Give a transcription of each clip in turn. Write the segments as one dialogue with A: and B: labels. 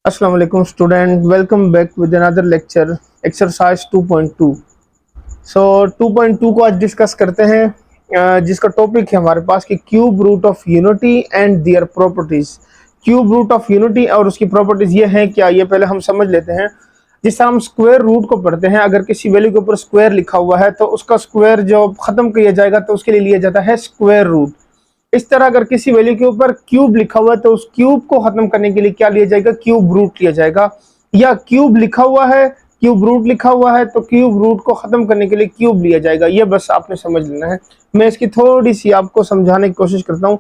A: अस्सलाम वालेकुम student, welcome back with another lecture exercise 2.2। सो 2.2 को आज डिस्कस करते हैं, जिसका टॉपिक है हमारे पास कि cube root of unity and their properties. Cube root of unity और उसकी प्रॉपर्टीज ये हैं क्या, ये पहले हम समझ लेते हैं। जिस तरह हम स्क्वायर रूट को पढ़ते हैं, अगर किसी वैल्यू के ऊपर स्क्वायर लिखा हुआ है तो उसका स्क्वायर जो खत्म किया जाएगा तो उसके लिए लिया जाता है स्क्वायर रूट। इस तरह अगर किसी वैल्यू के ऊपर क्यूब लिखा हुआ है तो उस क्यूब को खत्म करने के लिए क्या लिया जाएगा, क्यूब रूट लिया जाएगा। या क्यूब लिखा हुआ है, क्यूब रूट लिखा हुआ है तो क्यूब रूट को खत्म करने के लिए क्यूब लिया जाएगा। ये बस आपने समझ लेना है। मैं इसकी थोड़ी सी आपको समझाने की कोशिश करता हूँ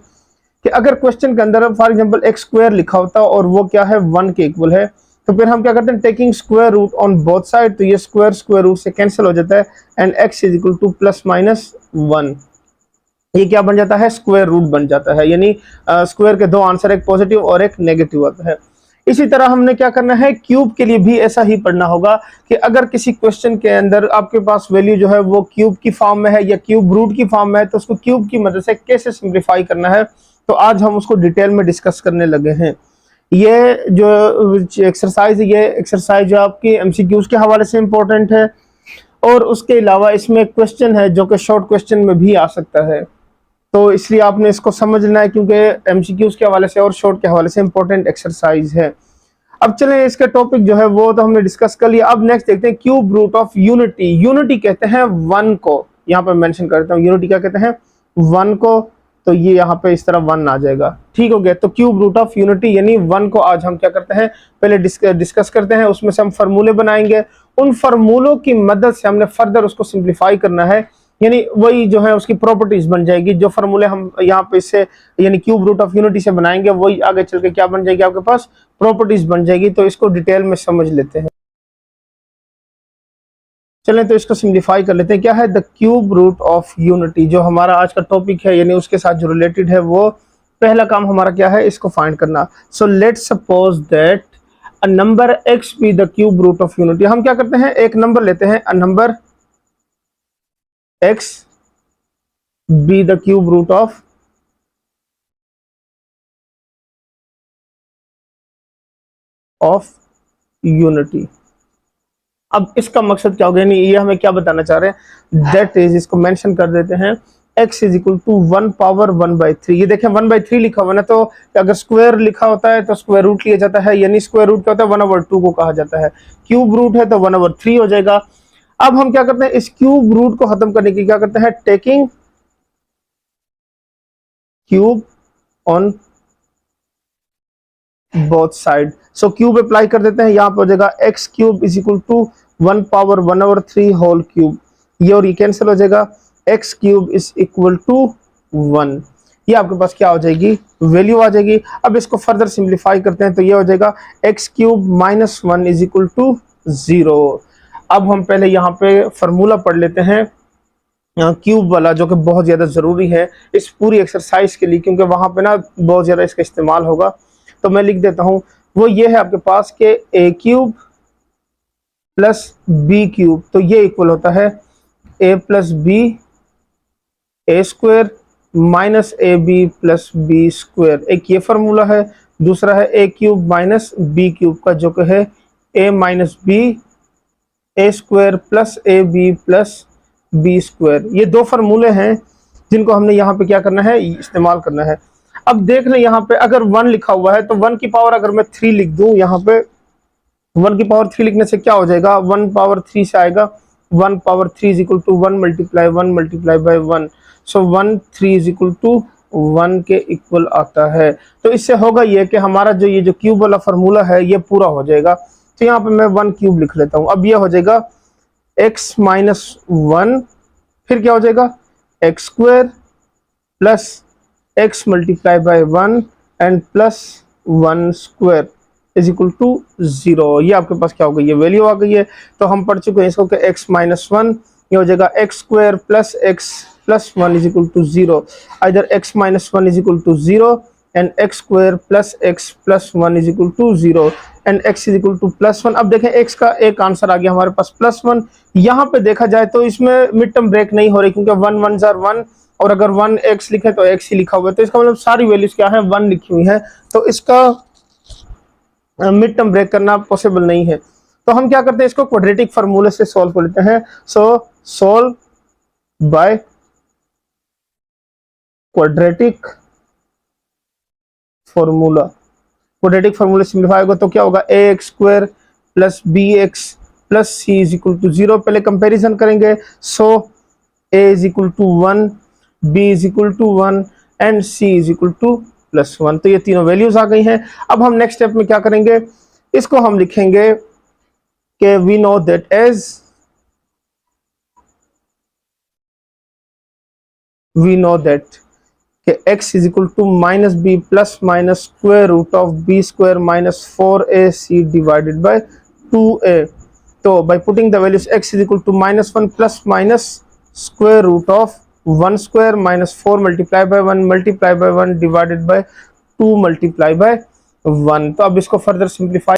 A: कि अगर क्वेश्चन के अंदर फॉर एग्जांपल एक्स स्क्वायर लिखा होता और वो क्या है, 1 के इक्वल है, तो फिर हम क्या करते हैं, taking square root on both side, तो ये स्क्वायर स्क्वायर रूट से कैंसिल हो जाता है and x is equal to plus minus 1। ये क्या बन जाता है, स्क्वायर रूट बन जाता है। यानी स्क्वायर के दो आंसर, एक पॉजिटिव और एक नेगेटिव आता है। इसी तरह हमने क्या करना है, क्यूब के लिए भी ऐसा ही पढ़ना होगा कि अगर किसी क्वेश्चन के अंदर आपके पास वैल्यू जो है वो क्यूब की फॉर्म में है या क्यूब रूट की फॉर्म में है तो उसको क्यूब की मदद से कैसे सिंप्लीफाई करना है, तो आज हम उसको डिटेल में डिस्कस करने लगे हैं। ये जो एक्सरसाइज है, ये एक्सरसाइज जो आपकी एमसीक्यूज के हवाले से इंपॉर्टेंट है और उसके अलावा इसमें क्वेश्चन है जो कि शॉर्ट क्वेश्चन में भी आ सकता है, तो इसलिए आपने इसको समझना है क्योंकि एमसीक्यूज के हवाले से और शॉर्ट के हवाले से इंपॉर्टेंट एक्सरसाइज है। अब चलें, इसका टॉपिक जो है वो तो हमने डिस्कस कर लिया। अब नेक्स्ट देखते हैं cube root of unity. Unity कहते हैं 1 को, यहाँ पर मेंशन करता हूँ, यूनिटी क्या कहते हैं, 1 को। तो ये यहाँ पे इस तरह 1 आ जाएगा, ठीक हो गया। तो क्यूब रूट ऑफ यूनिटी यानी 1 को आज हम क्या करते हैं, पहले डिस्कस करते हैं, उसमें से हम फार्मूले बनाएंगे। उन फार्मूलों की मदद से हमने फर्दर उसको सिंप्लीफाई करना है, यानी वही जो है उसकी प्रॉपर्टीज बन जाएगी। जो फार्मूले हम यहाँ पे इससे यानी क्यूब रूट ऑफ यूनिटी से बनाएंगे वही आगे चल के क्या बन जाएगी, आपके पास प्रॉपर्टीज बन जाएगी। तो इसको डिटेल में समझ लेते हैं। चलें तो इसको सिंप्लीफाई कर लेते हैं। क्या है, the cube root of unity, जो हमारा आज का टॉपिक है यानी उसके साथ जो रिलेटेड है, वो पहला काम हमारा क्या है, इसको फाइंड करना। So let's suppose that a number x be the cube root of unity. हम क्या करते हैं, एक नंबर लेते हैं, a number x be the cube root of unity. अब इसका मकसद क्या होगा, ये हमें क्या बताना चाह रहे हैं, दैट इज, इसको मेंशन कर देते हैं, x is equal to 1 power 1/3। ये देखें 1/3 लिखा हुआ ना, तो अगर स्क्वायर लिखा होता है तो स्क्वायर रूट लिया जाता है, यानी स्क्वायर रूट क्या होता है, 1/2 को कहा जाता है। क्यूब रूट है तो 1/3 हो जाएगा। अब हम क्या करते हैं, इस क्यूब रूट को खत्म करने की क्या करते हैं, taking cube on both side. So cube apply कर देते हैं, यहाँ पर हो जाएगा x cube is equal to 1 power 1/3 whole cube. ये और ये कैंसिल हो जाएगा, x cube is equal to 1। ये आपके पास क्या हो जाएगी, वैल्यू आ जाएगी। अब इसको फर्दर सिंप्लीफाई करते हैं तो ये हो जाएगा x cube minus 1 is equal to 0। अब हम पहले यहाँ पे फॉर्मूला पढ़ लेते हैं क्यूब वाला, जो कि बहुत ज़्यादा ज़रूरी है इस पूरी एक्सरसाइज के लिए, क्योंकि वहाँ पे ना बहुत ज़्यादा इसका इस्तेमाल होगा। तो मैं लिख देता हूँ, वो ये है आपके पास के A cube plus B cube, तो ये इक्वल होता है A plus B A square minus A B plus B square. एक ये फार्मूला है, दूसरा है A cube minus B cube का, जो कि है A minus B A square plus A B plus B square. ये दो फार्मूले हैं जिनको हमने यहाँ पे क्या करना है, इस्तेमाल करना है। अब देख लें, यहाँ पे अगर 1 लिखा हुआ है तो 1 की पावर अगर मैं 3 लिख दूं, यहाँ पे 1 की पावर 3 लिखने से क्या हो जाएगा, 1 पावर 3 से आएगा 1 power 3 is equal to 1 multiply by 1। So 1 3 is equal to 1 के इक्वल आता है। तो इससे होगा ये कि हमारा जो ये जो क्यूब वाला फार्मूला है ये पूरा हो जाएगा। तो यहाँ पे मैं 1 क्यूब लिख लेता हूँ। अब ये हो जाएगा x माइनस 1, फिर क्या हो जाएगा x square plus x multiply by 1 and plus 1 square is equal to 0। ये आपके पास क्या हो गई, ये वैल्यू आ गई है। तो हम पढ़ चुके हैं इसको कि x माइनस 1, ये हो जाएगा x square plus x plus 1 is equal to 0। इधर x minus 1 is equal to 0 and x square plus x plus 1 is equal to 0 and x is equal to plus 1। अब देखें x का एक answer आ गया हमारे पास प्लस 1। यहाँ पे देखा जाए तो इसमें मिड टर्म ब्रेक नहीं हो रही, क्योंकि 1 1 जार 1 और अगर 1x लिखे तो x ही लिखा हुआ है, तो इसका मतलब सारी वैल्यूज क्या है, 1 लिखी हुई है। तो इसका मिड टर्म ब्रेक करना पॉसिबल नहीं है। तो हम क्या करते हैं, इसको क्वाड्रेटिक फार्मूले से सॉल्व कर लेते हैं। So solve by quadratic formula. Quadratic formula simplify होगा तो क्या होगा, A x square plus B x plus C is equal to 0। पहले कंपैरिजन करेंगे। So A is equal to 1, B is equal to 1 and C is equal to +1। तो ये तीनों values आ गई हैं। अब हम नेक्स्ट स्टेप में क्या करेंगे, इसको हम लिखेंगे कि we know that as we know that कि x is equal to minus B plus minus square root of B square minus 4ac divided by 2a। तो by putting the values x is equal to -1 plus minus square root of 1 square minus 4 multiply by 1 divided by 2 multiply by 1। तो अब इसको further simplify,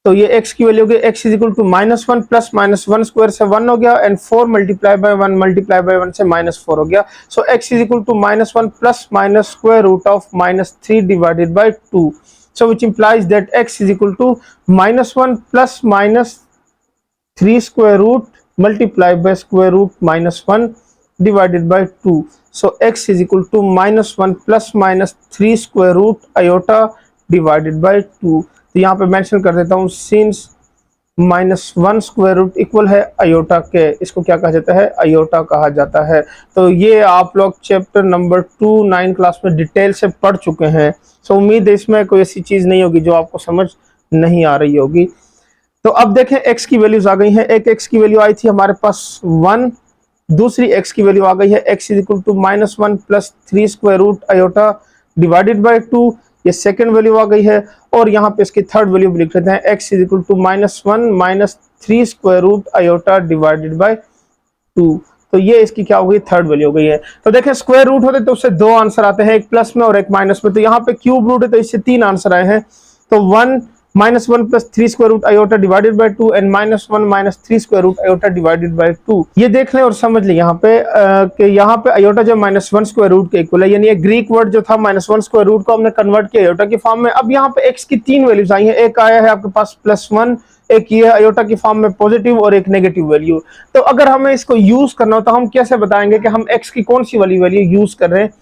A: तो ये x की value होगी x is equal to -1 plus minus 1 square से 1 हो गया एंड 4 मल्टीप्लाई बाय 1 से -4 हो गया। So x is equal to -1 plus minus square root of -3 divided by 2। So which implies that x is equal to -1 plus minus 3 square root multiply by square root -1 divided by 2। So x is equal to -1 plus minus 3 square root iota divided by 2। तो यहाँ पे mention कर देता हूँ, since -1 square root equal है iota के, इसको क्या कहा जाता है, आयोटा कहा जाता है। तो ये आप लोग चैप्टर नंबर 2 9 क्लास में डिटेल से पढ़ चुके हैं। सो उम्मीद है इसमें कोई ऐसी चीज़ नहीं होगी जो आपको समझ नहीं आ रही होगी। तो अब देखें x की वैल्यूज आ गई हैं। एक x की वैल्यू आई थी हमारे पास 1, दूसरी x की वैल्यू आ गई है x is equal to -1 plus 3 square root iota divided by 2। ये सेकंड वैल्यू आ गई है और यहाँ पे इसकी थर्ड वैल्यू भी लिख लेते हैं, x is equal to -1 minus 3 square root iota divided by 2। तो ये इसकी क्या हो गई, थर्ड वैल्यू हो गई है। तो देखें स्क्वायर रूट होते तो उससे दो आंसर आते हैं, एक प्लस में और एक माइनस में। तो यहाँ पे क्यूब रूट है तो इससे 3 आंसर आए हैं। तो 1 -1 plus 3 square root iota divided by 2 and -1 minus 3 square root iota divided by 2। ये देख लें और समझ लें यहाँ पे कि यहाँ पे आयोटा जो -1 स्क्वायर रूट के इक्वल है, यानी ये ग्रीक वर्ड जो था -1 स्क्वायर रूट को हमने कन्वर्ट किया आयोटा की फॉर्म में। अब यहाँ पे x की 3 वैल्यूज आई हैं, एक आया है आपके पास +1, एक ये आयोटा की फॉर्म में पॉजिटिव और एक नेगेटिव वैल्यू। तो अगर हमें इसको यूज करना हो तो हम कैसे बताएंगे कि हम x की कौन सी वाली वैल्यू यूज कर रहे हैं।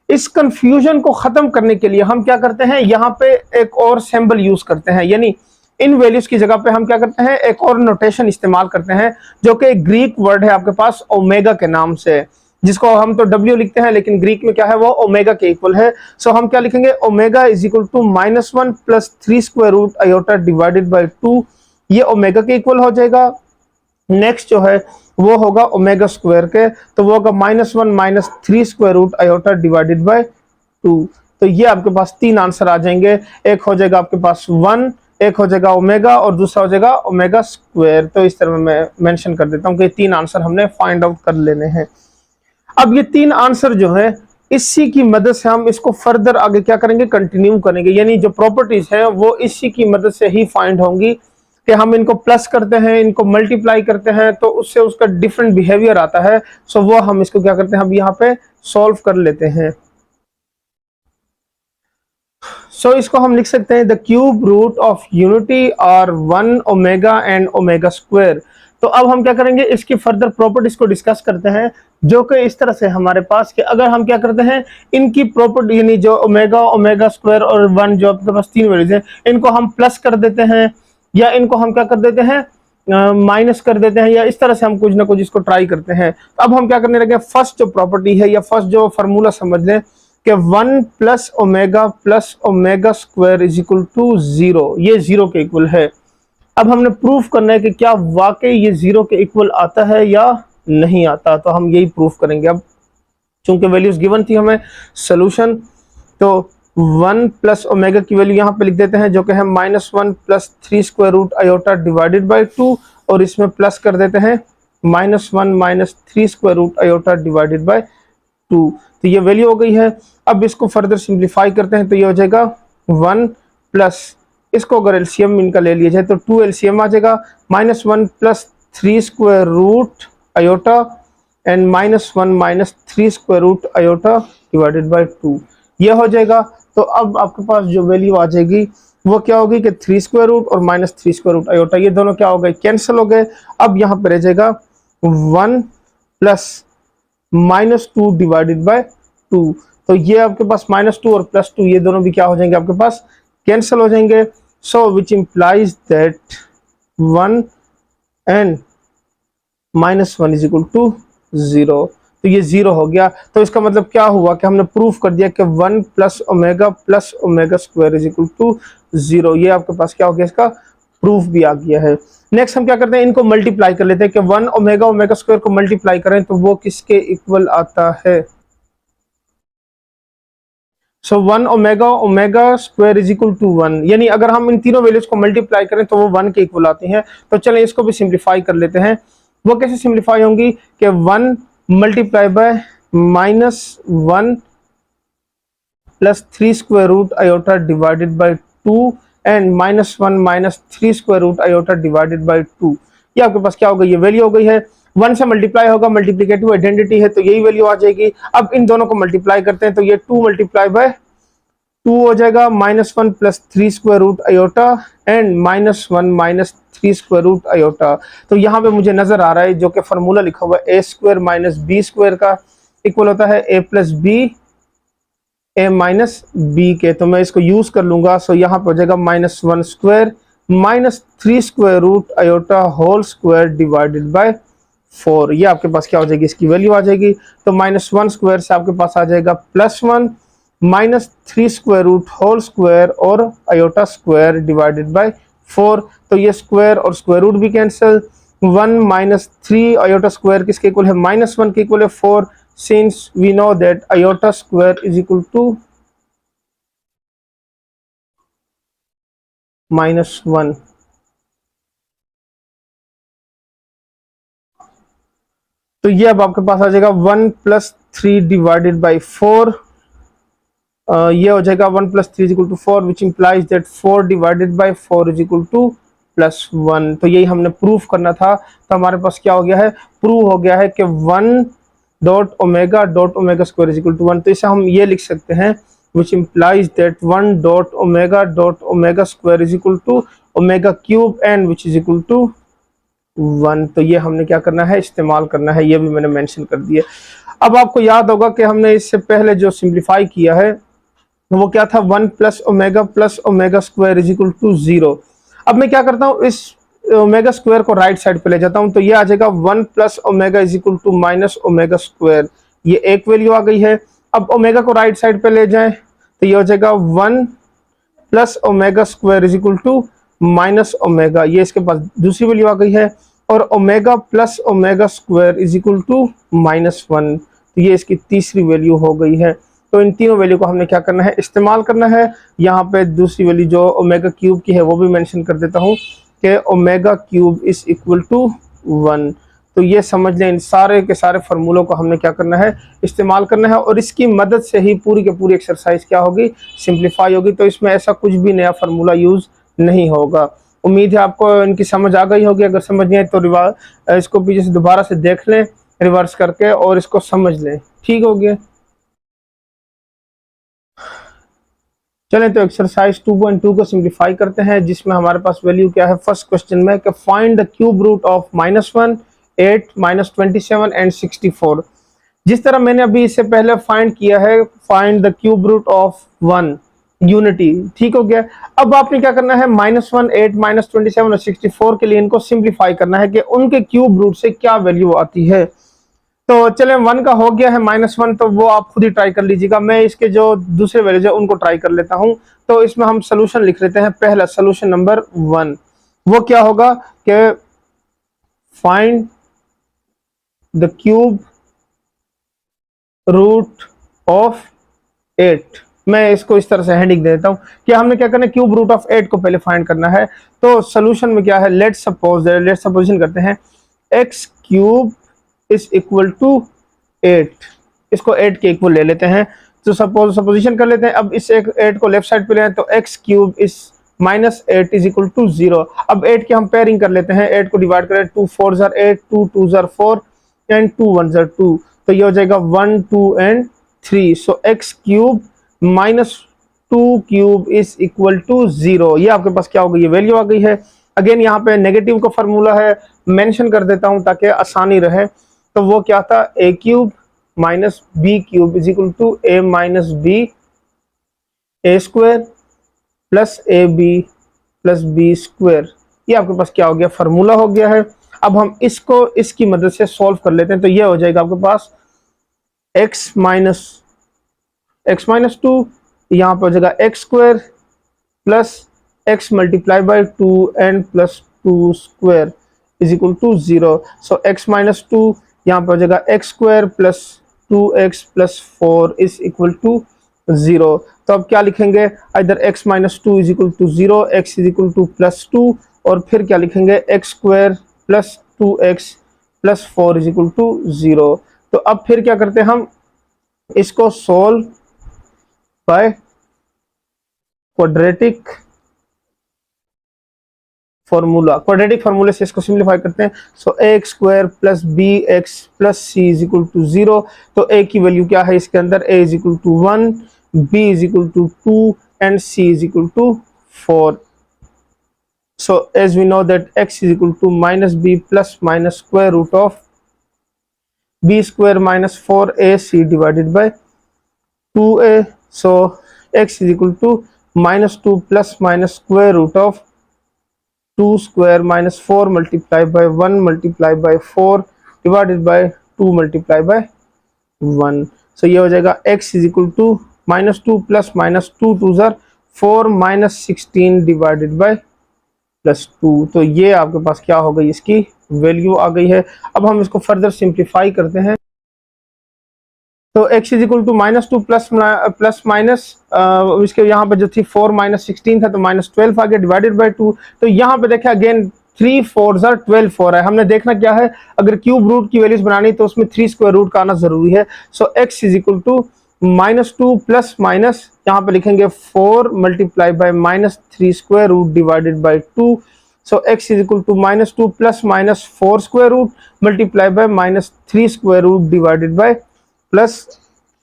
A: इस कंफ्यूजन को खत्म करने के लिए हम क्या करते हैं, यहाँ पे एक और सिंबल यूज करते हैं, यानी इन वैल्यूज की जगह पे हम क्या करते हैं, एक और नोटेशन इस्तेमाल करते हैं जो कि ग्रीक वर्ड है आपके पास ओमेगा के नाम से, जिसको हम तो W लिखते हैं लेकिन ग्रीक में क्या है, वो ओमेगा के इक्वल है। सो हम क्या लिखेंगे, omega is equal to -1 plus 3 square root iota divided by 2। ये ओमेगा के इक्वल हो जाएगा। नेक्स्ट जो है वो होगा ओमेगा स्क्वायर के, तो वो होगा -1 minus 3 square root iota divided by 2। तो ये आपके पास 3 आंसर आ जाएंगे। एक हो जाएगा आपके पास 1, एक हो जाएगा ओमेगा और दूसरा हो जाएगा ओमेगा स्क्वायर। तो इस तरह मैं मेंशन कर देता हूँ कि 3 आंसर हमने फाइंड आउट कर लेने हैं। अब ये 3 आंसर जो है, इसी की मदद से हम इसको फर्दर आगे क्या करेंगे, कंटिन्यू करेंगे, यानी जो प्रॉपर्टीज है वो इसी की मदद से ही फाइंड होंगी कि हम इनको प्लस करते हैं, इनको मल्टीप्लाई करते हैं तो उससे उसका डिफरेंट बिहेवियर आता है। सो वो हम इसको क्या करते हैं, हम यहाँ पे सॉल्व कर लेते हैं। सो इसको हम लिख सकते हैं the cube root of unity are 1 omega and omega square. तो अब हम क्या करेंगे, इसकी फर्दर प्रॉपर्टीज को डिस्कस करते हैं, जो कि इस तरह से हमारे पास कि अगर हम क्या करते हैं, इनकी प्रॉपर्टी यानी जो ओमेगा, ओमेगा स्क्वायर और 1 जो आपके पास 3 वैल्यूज हैं, इनको हम प्लस कर देते हैं या इनको हम क्या कर देते हैं, माइनस कर देते हैं, या इस तरह से हम कुछ ना कुछ इसको ट्राई करते हैं। अब हम क्या करने लगे, फर्स्ट जो प्रॉपर्टी है या फर्स्ट जो फार्मूला समझ लें कि 1 plus omega square is equal to 0, ये 0 के इक्वल है। अब हमने प्रूफ करना है कि क्या वाकई ये 0 के इक्वल आता है या नहीं आता, तो हम यही प्रूफ करेंगे। अब चूंकि वैल्यूज गिवन थी हमें सोल्यूशन, तो 1 प्लस ओमेगा की वैल्यू यहाँ पे लिख देते हैं जो कि है -1 plus 3 square root iota divided by 2, और इसमें प्लस कर देते हैं -1 minus 3 square root iota divided by 2। तो ये वैल्यू हो गई है। अब इसको फर्दर सिंप्लीफाई करते हैं तो ये हो जाएगा 1 प्लस, इसको अगर एलसीएम इनका ले लिया जाए तो 2 एलसीएम आ जाएगा, -1 plus 3 square root iota and -1 minus 3 square root iota divided by 2, ये हो जाएगा। तो अब आपके पास जो वैल्यू आ जाएगी वो क्या होगी कि 3 स्क्वायर रूट और माइनस 3 स्क्वायर रूट आयोटा, ये दोनों क्या हो गए, कैंसिल हो गए। अब यहाँ पे रह जाएगा 1 प्लस -2 डिवाइडेड बाय 2। तो ये आपके पास -2 और +2 ये दोनों भी क्या हो जाएंगे, आपके पास कैंसिल हो जाएंगे। So which implies that 1 and -1 is equal to 0। तो ये 0 हो गया। तो इसका मतलब क्या हुआ कि हमने प्रूफ कर दिया कि 1 plus omega square is equal to 0। ये आपके पास क्या हो गया, इसका प्रूफ भी आ गया है। नेक्स्ट हम क्या करते हैं, इनको मल्टीप्लाई कर लेते हैं कि 1 ओमेगा स्क्वायर को मल्टीप्लाई करें तो वो किसके इक्वल आता है। So 1 omega square is equal to 1, यानी अगर हम इन तीनों वैल्यूज को मल्टीप्लाई करें तो वो 1 के इक्वल आती हैं। तो चलें इसको भी सिंप्लीफाई कर लेते हैं। वो कैसे सिंप्लीफाई होंगी कि 1 multiply by -1 plus 3 square root iota divided by 2 and -1 minus 3 square root iota divided by 2। ये आपके पास क्या हो गई, ये वैल्यू हो गई है। 1 से मल्टीप्लाई होगा, मल्टीप्लिकेटिव आइडेंटिटी है तो यही वैल्यू आ जाएगी। अब इन दोनों को मल्टीप्लाई करते हैं तो ये 2 मल्टीप्लाई बाय 2 हो जाएगा, -1 plus 3 square root iota and -1 minus 3 square root iota. तो यहाँ पे मुझे नजर आ रहा है जो कि फार्मूला लिखा हुआ है a square minus b square का इक्वल होता है a plus B a minus b के। तो मैं इसको यूज कर लूंगा। सो यहाँ पे हो जाएगा -1 square minus 3 square root iota whole square divided by 4। ये आपके पास क्या हो जाएगी, इसकी वैल्यू आ जाएगी। तो -1 स्क्वायर से आपके पास आ जाएगा +1 minus 3 square root whole square और आयोटा स्क्वायर डिवाइडेड बाय 4। तो ये स्क्वायर और स्क्वायर रूट भी कैंसिल। 1 माइनस 3 आयोटा स्क्वायर किसके इक्वल है, -1 के इक्वल है 4। since we know that iota square is equal to -1। तो ये अब आपके पास आ जाएगा 1 प्लस 3 डिवाइडेड बाई 4। ये हो जाएगा 1 plus 3 is equal to 4 which implies that 4 divided by 4 is equal to +1। तो यही हमने प्रूफ करना था। तो हमारे पास क्या हो गया है, प्रूव हो गया है कि 1 dot omega square is equal to 1। तो इसे हम ये लिख सकते हैं which implies that 1 dot omega square is equal to omega cube and which is equal to 1। तो ये हमने क्या करना है, इस्तेमाल करना है। ये भी मैंने मेंशन कर दिया। अब आपको याद होगा कि हमने इससे पहले जो सिंप्लीफाई किया है वो क्या था, 1 plus omega square is equal to 0। अब मैं क्या करता हूँ, इस ओमेगा स्क्वायर को राइट साइड पे ले जाता हूँ। तो ये आ जाएगा 1 plus omega is equal to minus omega square. ये एक वैल्यू आ गई है। अब ओमेगा को राइट साइड पे ले जाएं तो ये हो जाएगा 1 plus omega square is equal to minus omega. ये इसके पास दूसरी वैल्यू आ गई है। और omega plus omega square is equal to -1। तो ये इसकी तीसरी वैल्यू हो गई है। तो इन तीनों वैल्यू को हमने क्या करना है, इस्तेमाल करना है। यहाँ पे दूसरी वैल्यू जो ओमेगा क्यूब की है वो भी मेंशन कर देता हूँ कि omega cube is equal to 1। तो ये समझ लें, इन सारे के सारे फार्मूलों को हमने क्या करना है, इस्तेमाल करना है। और इसकी मदद से ही पूरी की पूरी एक्सरसाइज क्या होगी, सिंप्लीफाई होगी। तो इसमें ऐसा कुछ भी नया फार्मूला यूज नहीं होगा। उम्मीद है आपको इनकी समझ आ गई होगी। अगर समझ नहीं आए तो इसको पीछे से दोबारा से देख लें रिवर्स करके और इसको समझ लें। ठीक हो गया। चलें तो एक्सरसाइज 2.2 को सिंप्लीफाई करते हैं, जिसमें हमारे पास वैल्यू क्या है फर्स्ट क्वेश्चन में कि find the cube root of -1, 8, -27 and 64। जिस तरह मैंने अभी इससे पहले फाइंड किया है, find the cube root of 1 unity. ठीक हो गया। अब आपने क्या करना है, -1, 8, -27 और 64 के लिए इनको सिंप्लीफाई करना है कि उनके क्यूब रूट से क्या वैल्यू आती है। तो चले 1 का हो गया है -1, तो वो आप खुद ही ट्राई कर लीजिएगा। मैं इसके जो दूसरे वैल्यूज है उनको ट्राई कर लेता हूं। तो इसमें हम सोल्यूशन लिख लेते हैं। पहला सोल्यूशन नंबर 1 वो क्या होगा कि find the cube root of 8। मैं इसको इस तरह से हेडिंग दे देता हूं कि हमने क्या करना है, क्यूब रूट ऑफ 8 को पहले फाइंड करना है। तो सोल्यूशन में क्या है, लेट्स सपोजिशन करते हैं x cube is equal to 8। इसको 8 के इक्वल ले लेते हैं। तो सपोजिशन कर लेते हैं। अब इस 8 को लेफ्ट साइड पे ले तो x cube is -8 is equal to 0। अब 8 की हम पेयरिंग कर लेते हैं। 8 को डिवाइड करें, 2 4 8, 2 2 4 एंड 2 1 2। तो ये हो जाएगा 1 2 and 3। So x cube two cube is equal to 0। ये आपके पास क्या हो गई, ये वैल्यू आ गई है। अगेन यहाँ पे नेगेटिव का फॉर्मूला है, मेंशन कर देता हूं ताकि आसानी रहे। तो वो क्या था, A cube minus B cube is equal to A minus B A square plus A B plus B square. ये आपके पास क्या हो गया, फॉर्मूला हो गया है। अब हम इसको इसकी मदद से सॉल्व कर लेते हैं। तो ये हो जाएगा आपके पास x माइनस टू, यहाँ पे हो जाएगा x square plus x multiply by two and plus two square is equal to 0। So x minus two यहाँ पे हो जाएगा x square plus 2x plus 4 is equal to 0। तो अब क्या लिखेंगे, इधर x minus two is equal to 0, x is equal to plus 2, और फिर क्या लिखेंगे x square plus 2x plus 4 is equal to 0। तो अब फिर क्या करते हैं, हम इसको सोल्व बाय क्वाड्रेटिक फार्मूले से इसको सिंप्लीफाई करते हैं। So A x square plus B x plus C is equal to 0। तो ए की वैल्यू क्या है इसके अंदर, A is equal to 1, B is equal to 2 and C is equal to 4। So as we know that x is equal to minus B plus minus square root of B square minus 4ac divided by 2a। सो x is equal to minus 2 plus minus square root of 2 square minus 4 multiplied by 1 multiplied by 4 divided by 2 multiplied by 1। so ये हो जाएगा x is equal to minus 2 plus minus 2 2 are 4 minus 16 divided by plus 2। तो ये आपके पास क्या हो गई, इसकी वैल्यू आ गई है। अब हम इसको फर्दर सिंप्लीफाई करते हैं। तो x is equal to minus two plus minus इसके यहाँ पे जो थी 4 माइनस 16 था, तो माइनस 12 आ गया डिवाइडेड बाय 2। तो यहाँ पे देखें अगेन 3 4 12 4 है। हमने देखना क्या है, अगर क्यूब रूट की वैल्यूज बनानी तो उसमें 3 स्क्वायर रूट का आना जरूरी है। So x is equal to minus 2 plus minus यहाँ पे लिखेंगे 4 multiply by minus 3 square root divided by 2। So x is equal to minus 2 plus minus 4 square root multiply by minus 3 square root divided by plus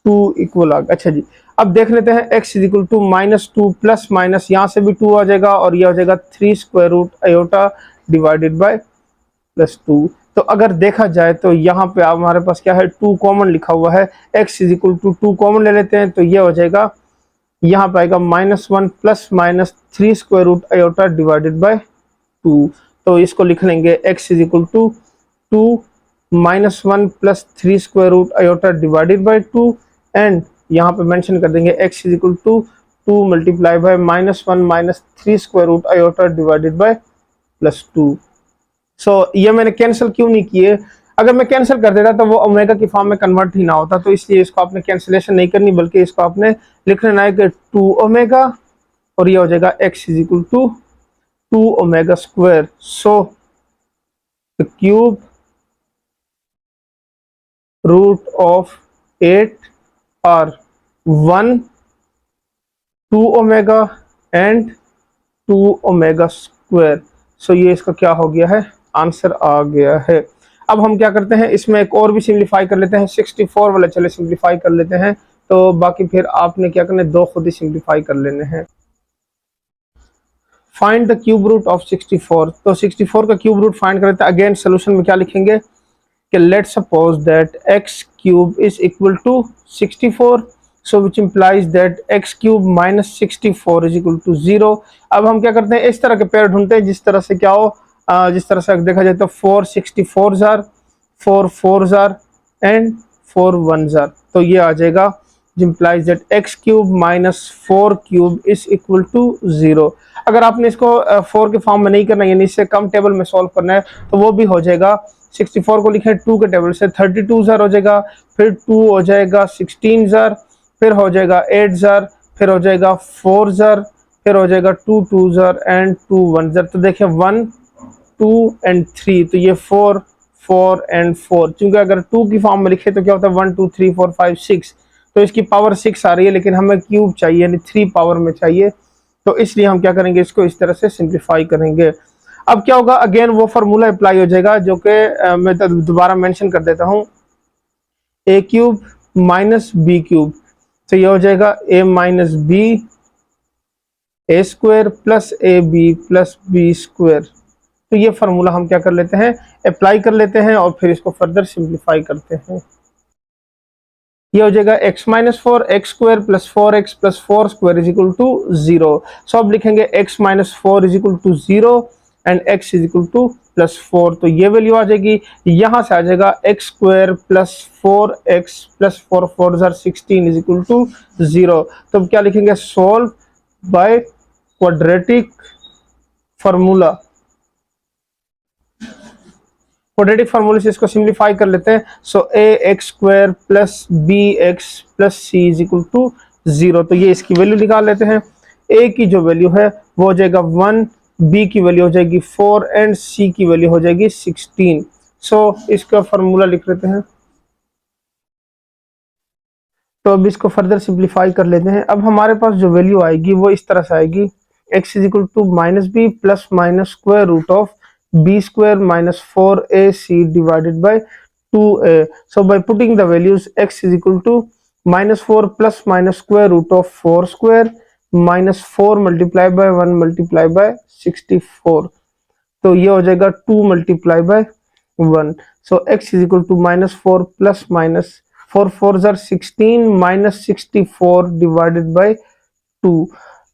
A: 2 equal आ गया। अच्छा जी, अब देख लेते हैं x is equal to minus 2 plus minus यहाँ से भी 2 आ जाएगा और ये हो जाएगा 3 square root iota divided by plus 2। तो अगर देखा जाए तो यहाँ पे हमारे पास क्या है, 2 कॉमन लिखा हुआ है। x is equal to 2 common ले लेते हैं, तो ये हो जाएगा यहाँ पे आएगा minus 1 plus minus 3 square root iota divided by 2। तो इसको लिख लेंगे x is equal to 2 minus 1 plus 3 square root iota divided by 2 and यहाँ पे मेंशन कर देंगे x is equal to 2 multiply by minus 1 minus 3 square root iota divided by plus 2। So ये मैंने कैंसिल क्यों नहीं किए, अगर मैं कैंसिल कर देता तो वो ओमेगा की फॉर्म में कन्वर्ट ही ना होता। तो इसलिए इसको आपने कैंसिलेशन नहीं करनी, बल्कि इसको आपने लिख लेना है कि 2 ओमेगा और ये हो जाएगा x is equal to 2 omega square. So the cube root of 8 are 1 2 omega and 2 omega square. So ये इसका क्या हो गया है, आंसर आ गया है। अब हम क्या करते हैं, इसमें एक और भी सिंप्लीफाई कर लेते हैं। 64 वाला चले सिंप्लीफाई कर लेते हैं, तो बाकी फिर आपने क्या करना है, दो खुद ही सिंप्लीफाई कर लेने हैं। Find the cube root of 64। तो 64 का क्यूब रूट फाइंड कर लेते हैं। अगेन सोल्यूशन में क्या लिखेंगे कि let suppose that x cube is equal to 64, so which implies that x cube minus 64 is equal to 0। अब हम क्या करते हैं, इस तरह के पेयर ढूंढते हैं जिस तरह से क्या हो, जिस तरह से देखा जाए तो 4 64 जार, 4 4 जार एंड 4 1 जार। तो ये आ जाएगा implies that x cube minus 4 cube is equal to 0। अगर आपने इसको 4 के फॉर्म में नहीं करना, यानी इससे कम टेबल में सॉल्व करना है, तो वो भी हो जाएगा। 64 को लिखें 2 के टेबल से, 32 जार हो जाएगा, फिर 2 हो जाएगा 16 जार, फिर हो जाएगा 8 जार, फिर हो जाएगा 4 जार, फिर हो जाएगा 2 2 जार एंड 2 1 जार। तो देखिए 1 2 एंड 3, तो ये 4 4 एंड 4। क्योंकि अगर 2 की फॉर्म में लिखे तो क्या होता है 1 2 3 4 5 6, तो इसकी पावर 6 आ रही है, लेकिन हमें क्यूब चाहिए यानी 3 पावर में चाहिए। तो इसलिए हम क्या करेंगे, इसको इस तरह से सिंप्लीफाई करेंगे। अब क्या होगा, अगेन वो फार्मूला अप्लाई हो जाएगा जो कि मैं दोबारा मेंशन कर देता हूं, a cube minus B cube. तो ये हो जाएगा a minus B A square plus A B plus B square. तो ये फार्मूला हम क्या कर लेते हैं, अप्लाई कर लेते हैं और फिर इसको फर्दर सिंप्लीफाई करते हैं। ये हो जाएगा x minus four x square plus four square is equal to 0। So अब लिखेंगे x minus four is equal to 0 and x is equal to plus four. तो ये वैल्यू आ जाएगी, यहां से आ जाएगा x square plus four x plus four four 16 is equal to 0। तो अब क्या लिखेंगे, solve by quadratic formula. Quadratic फार्मूले से इसको सिंप्लीफाई कर लेते हैं। So A x square plus B x plus C is equal to 0। तो ये इसकी वैल्यू निकाल लेते हैं। ए की जो वैल्यू है वो हो जाएगा 1, बी की वैल्यू हो जाएगी 4 एंड सी की वैल्यू हो जाएगी 16। सो इसका फार्मूला लिख लेते हैं। तो अब इसको फर्दर सिंप्लीफाई कर लेते हैं। अब हमारे पास जो वैल्यू आएगी वो इस तरह से आएगी, x is equal to minus B plus minus square root of B square minus four a c divided by 2a। so by putting the values x is equal to minus 4 plus minus square root of 4 square minus 4 multiplied by 1 multiplied by 64। तो ये हो जाएगा 2 multiplied by 1। so x is equal to minus 4 plus minus 4 4 are 16 minus 64 divided by 2।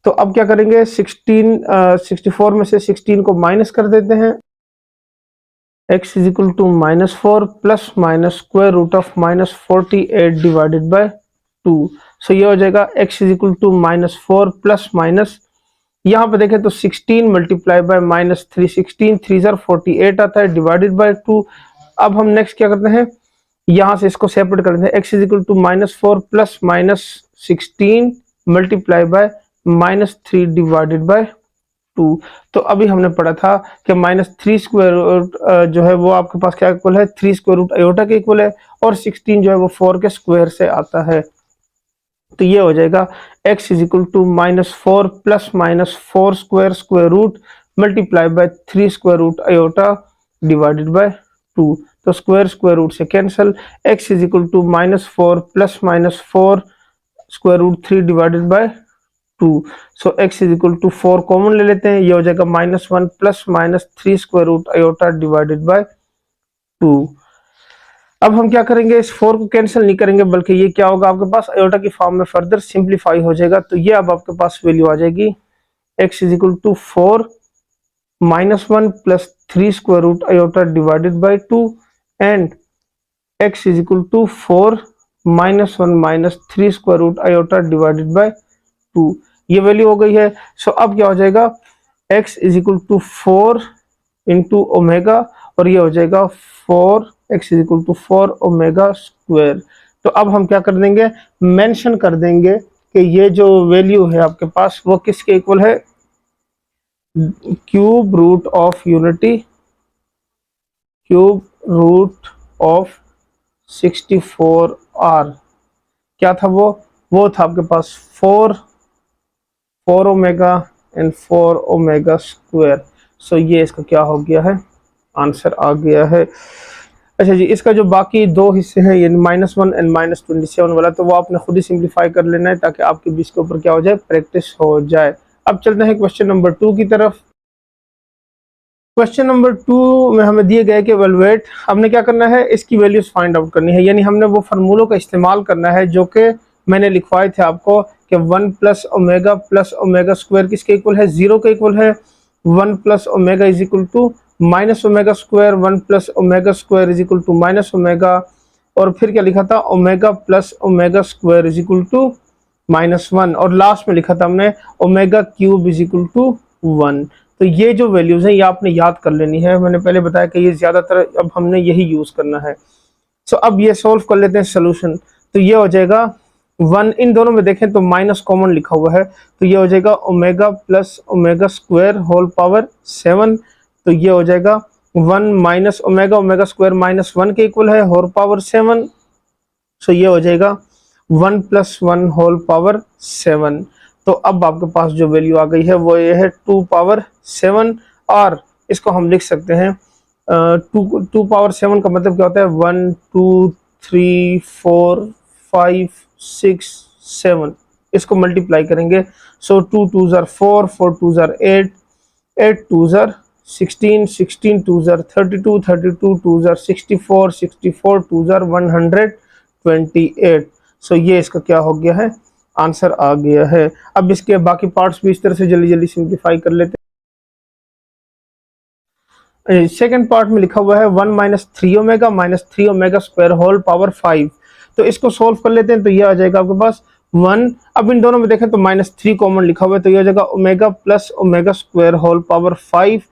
A: तो अब क्या करेंगे, 64 में से 16 को माइनस कर देते हैं। x is equal to minus 4 plus minus square root of minus 48 divided by 2। So ये हो जाएगा x is equal to minus 4 plus minus, यहाँ पे देखें तो 16 मल्टीप्लाई बाय माइनस 3, 16 3 48 आता है डिवाइडेड बाय 2। अब हम नेक्स्ट क्या करते हैं, यहाँ से इसको सेपरेट कर देते हैं। x is equal to minus 4 plus minus 16 multiply by minus 3 divided by 2। तो अभी हमने पढ़ा था कि माइनस 3 स्क्वायर रूट जो है वो आपके पास क्या इक्वल है, 3 स्क्वायर रूट आयोटा के इक्वल है, और 16 जो है वो 4 के स्क्वायर से आता है। तो ये हो जाएगा x is equal to minus 4 plus minus 4 square square root multiply by 3 square root iota divided by 2। तो स्क्वायर स्क्वायर रूट से cancel, x is equal to minus 4 plus minus 4 square root 3 divided by 2। So x is equal to 4 common ले लेते हैं, ये हो जाएगा minus 1 plus minus 3 square root iota divided by 2। अब हम क्या करेंगे, इस 4 को कैंसिल नहीं करेंगे, बल्कि ये क्या होगा आपके पास आयोटा की फॉर्म में फर्दर सिंप्लीफाई हो जाएगा। तो ये अब आपके पास वैल्यू आ जाएगी, x is equal to 4 minus 1 plus 3 square root iota divided by 2 and x is equal to 4 minus 1 minus 3 square root iota divided by 2। ये वैल्यू हो गई है। सो अब क्या हो जाएगा, x is equal to 4 into omega, और ये हो जाएगा 4x is equal to 4 omega square. तो अब हम क्या कर देंगे, मेंशन कर देंगे कि ये जो वैल्यू है आपके पास वो किसके इक्वल है, cube root of unity, cube root of 64r। क्या था वो था आपके पास 4 omega and 4 omega square. So ये इसका क्या हो गया है, आंसर आ गया है। अच्छा जी, इसका जो बाकी दो हिस्से हैं, ये -1 एंड -27 वाला, तो वो आपने खुद ही सिंप्लीफाई कर लेना है ताकि आपके बीच के ऊपर क्या हो जाए, प्रैक्टिस हो जाए। अब चलते हैं क्वेश्चन नंबर 2 की तरफ। क्वेश्चन नंबर 2 में हमें दिए गए कि इवैल्यूएट, हमने क्या करना है, इसकी वैल्यूज फाइंड आउट करनी है, यानी हमने वो फार्मूलों का इस्तेमाल करना है जो कि मैंने लिखवाए थे आपको कि 1 प्लस ओमेगा स्क्वायर किसके इक्वल है, 0 के इक्वल है। 1 plus omega is equal to minus omega square, 1 plus omega square is equal to minus omega, और फिर क्या लिखा था, omega plus omega square is equal to -1, और लास्ट में लिखा था हमने omega cube is equal to 1। तो ये जो वैल्यूज हैं ये आपने याद कर लेनी है, मैंने पहले बताया कि ये ज्यादातर अब हमने यही यूज करना है। सो अब ये सॉल्व कर लेते हैं सोल्यूशन। तो ये हो जाएगा 1, इन दोनों में देखें तो माइनस कॉमन लिखा हुआ है, तो ये हो जाएगा omega plus omega square whole power 7। तो ये हो जाएगा 1 माइनस ओमेगा स्क्वायर -1 के इक्वल है, होल पावर 7। सो ये हो जाएगा 1 प्लस 1 होल पावर 7। तो अब आपके पास जो वैल्यू आ गई है वो ये है 2 पावर 7, और इसको हम लिख सकते हैं 2 पावर 7 का मतलब क्या होता है, 1 2 3 4 5 6 7। इसको मल्टीप्लाई करेंगे। सो 2 2 ज़ार 4, 4 2 ज़ार 8, 8 2 ज़ार 16, 16 2 ज़ार 32, 32 2 ज़ार 64, 64 2 ज़ार 128। सो ये इसका क्या हो गया है, आंसर आ गया है। अब इसके बाकी पार्ट्स भी इस तरह से जल्दी जल्दी सिंप्लीफाई कर लेते हैं। सेकंड पार्ट में लिखा हुआ है 1 minus 3 omega minus 3 omega square whole power 5। तो इसको सोल्व कर लेते हैं। तो ये आ जाएगा आपके पास 1। अब इन दोनों में देखें तो -3 कॉमन लिखा हुआ है, तो ये आ जाएगा omega plus omega square whole power 5।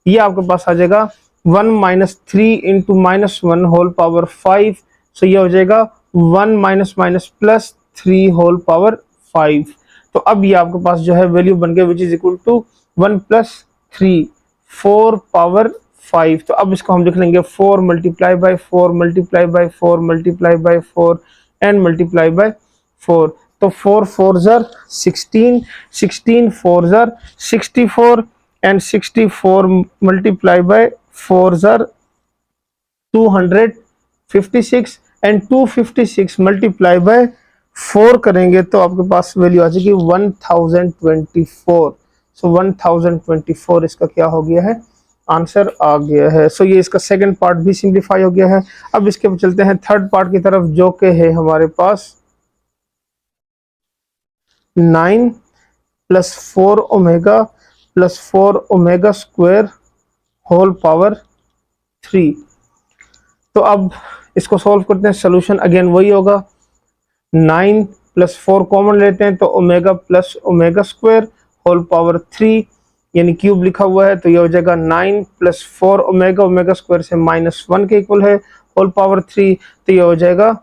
A: ये आपके पास आ जाएगा 1 minus 3 into -1 whole power 5। So ये हो जाएगा 1 minus minus plus 3 whole power 5। तो अब ये आपके पास जो है वैल्यू बन गया which is equal to 1 plus 3 4 power 5। तो अब इसको हम लिख लेंगे 4 multiply by 4 multiply by 4 multiply by 4 and multiply by 4। तो 4 4 ज़ार 16, 16 4 ज़ार 64 एंड 64 मल्टीप्लाई बाय 4 ज़ार 256 एंड 256 मल्टीप्लाई बाय 4 करेंगे तो आपके पास वैल्यू आ जाएगी 1024। सो 1024 इसका क्या हो गया है, आंसर आ गया है। सो ये इसका सेकंड पार्ट भी सिंप्लीफाई हो गया है। अब इसके बाद चलते हैं थर्ड पार्ट की तरफ, जो कि है हमारे पास 9 plus 4 omega plus 4 omega square whole power 3। तो अब इसको सॉल्व करते हैं। सोल्यूशन अगेन वही होगा, 9 प्लस 4 कॉमन लेते हैं तो omega plus omega square whole power 3 यानी क्यूब लिखा हुआ है, तो ये हो जाएगा 9 प्लस 4 ओमेगा, ओमेगा स्क्वायर से -1 के इक्वल है होल पावर 3। तो ये हो जाएगा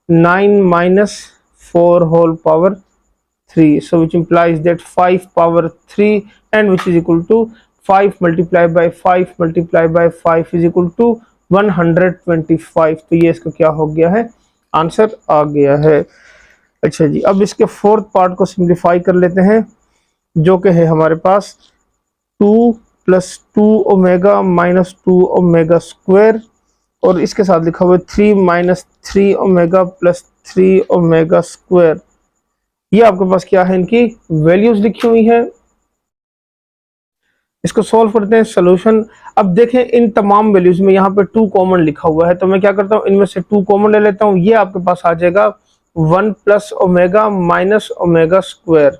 A: 9 minus 4 whole power 3। So which implies that 5 power 3 and which is equal to 5 multiplied by 5 multiplied by 5 is equal to 125। तो ये इसका क्या हो गया है, आंसर आ गया है। अच्छा जी, अब इसके फोर्थ पार्ट को सिंप्लीफाई कर लेते हैं, जो कि है हमारे पास 2 plus 2 omega minus 2 omega square और इसके साथ लिखा हुआ है 3 minus 3 omega plus 3 omega square. ये आपके पास क्या है, इनकी वैल्यूज लिखी हुई है। इसको सॉल्व करते हैं। सोल्यूशन अब देखें, इन तमाम वैल्यूज में यहाँ पे 2 कॉमन लिखा हुआ है, तो मैं क्या करता हूँ, इनमें से 2 कॉमन ले लेता हूँ। ये आपके पास आ जाएगा 1 plus omega minus omega square.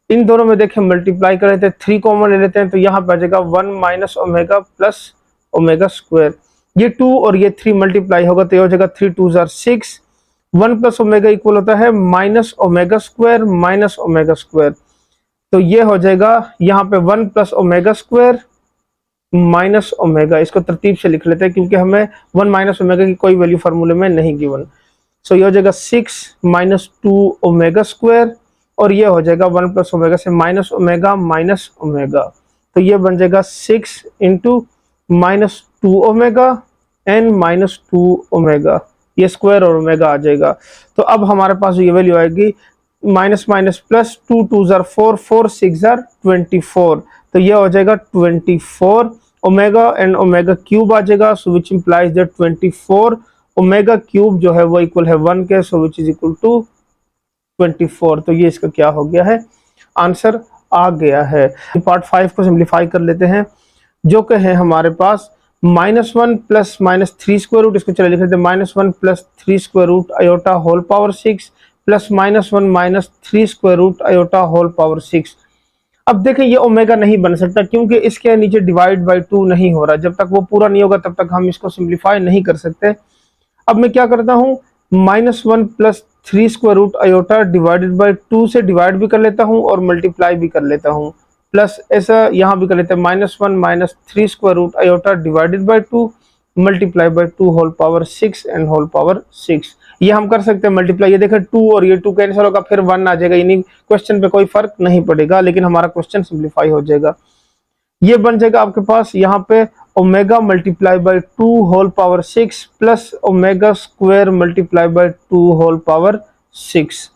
A: इन दोनों में देखें मल्टीप्लाई कर लेते हैं, 3 कॉमन ले लेते हैं, तो यहाँ पे आ जाएगा 1 minus omega plus omega square. ये 2 और ये 3 मल्टीप्लाई होगा तो ये हो जाएगा 3 2 ज़ार 6। 1 प्लस ओमेगा इक्वल होता है minus omega square minus omega square. तो ये हो जाएगा यहाँ पे 1 plus omega square minus omega. इसको तरतीब से लिख लेते हैं क्योंकि हमें 1 माइनस ओमेगा की कोई वैल्यू फार्मूले में नहीं गिवन। सो ये हो जाएगा 6 माइनस 2 ओमेगा स्क्वायर और ये हो जाएगा 1 प्लस ओमेगा से माइनस ओमेगा माइनस ओमेगा। तो ये बन जाएगा 6 into minus 2 omega and minus 2 omega, ये स्क्वायर और ओमेगा आ जाएगा। तो अब हमारे पास ये वैल्यू आएगी माइनस माइनस प्लस 2 2 ज़ार 4 4 6 ज़ार 24। तो ये हो जाएगा 24 ओमेगा एंड ओमेगा क्यूब आ जाएगा। So which implies that 24 omega cube जो है वो इक्वल है 1 के। सो विच इज इक्वल टू 24। तो ये इसका क्या हो गया है, आंसर आ गया है। पार्ट 5 को सिंप्लीफाई कर लेते हैं, जो कि है हमारे पास -1 प्लस -3 स्क्वायर रूट। इसको चले लिख लेते हैं -1 plus 3 square root iota whole power 6 plus -1 minus 3 square root iota whole power 6। अब देखें ये ओमेगा नहीं बन सकता क्योंकि इसके नीचे डिवाइड बाय 2 नहीं हो रहा। जब तक वो पूरा नहीं होगा तब तक हम इसको सिंप्लीफाई नहीं कर सकते। अब मैं क्या करता हूँ, -1 plus 3 square root iota divided by 2 से डिवाइड भी कर लेता हूँ और मल्टीप्लाई भी कर लेता हूँ। प्लस ऐसा यहाँ भी कर लेते हैं -1 minus 3 square root iota divided by 2 multiply by 2 whole power 6 and whole power 6। ये हम कर सकते हैं मल्टीप्लाई। ये देखें 2 और ये 2 कैंसिल होगा, फिर 1 आ जाएगा, यानी क्वेश्चन पे कोई फर्क नहीं पड़ेगा, लेकिन हमारा क्वेश्चन सिंप्लीफाई हो जाएगा। ये बन जाएगा आपके पास यहाँ पे omega multiply by 2 whole power 6 plus omega square multiply by 2 whole power 6।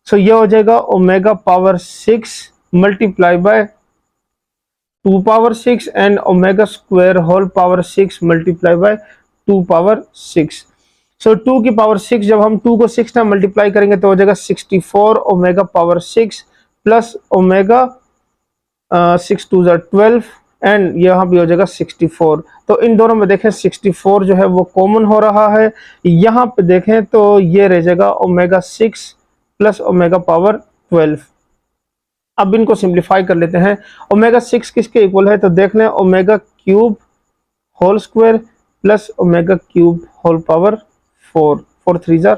A: So ये हो जाएगा omega power 6 multiply by 2 power 6 and omega square whole power 6 multiply by 2 power 6। So 2 की पावर 6, जब हम 2 को 6 टाइम मल्टीप्लाई करेंगे तो हो जाएगा 64 omega power 6 plus omega 6 two ज़ा 12 एंड यहाँ भी हो जाएगा 64। तो इन दोनों में देखें 64 जो है वो कॉमन हो रहा है। यहाँ पे देखें तो ये रह जाएगा ओमेगा 6 प्लस ओमेगा पावर 12। अब इनको सिंप्लीफाई कर लेते हैं। ओमेगा 6 किसके इक्वल है, तो देख लें omega cube whole square plus omega cube whole power 4, 4 3 ज़ा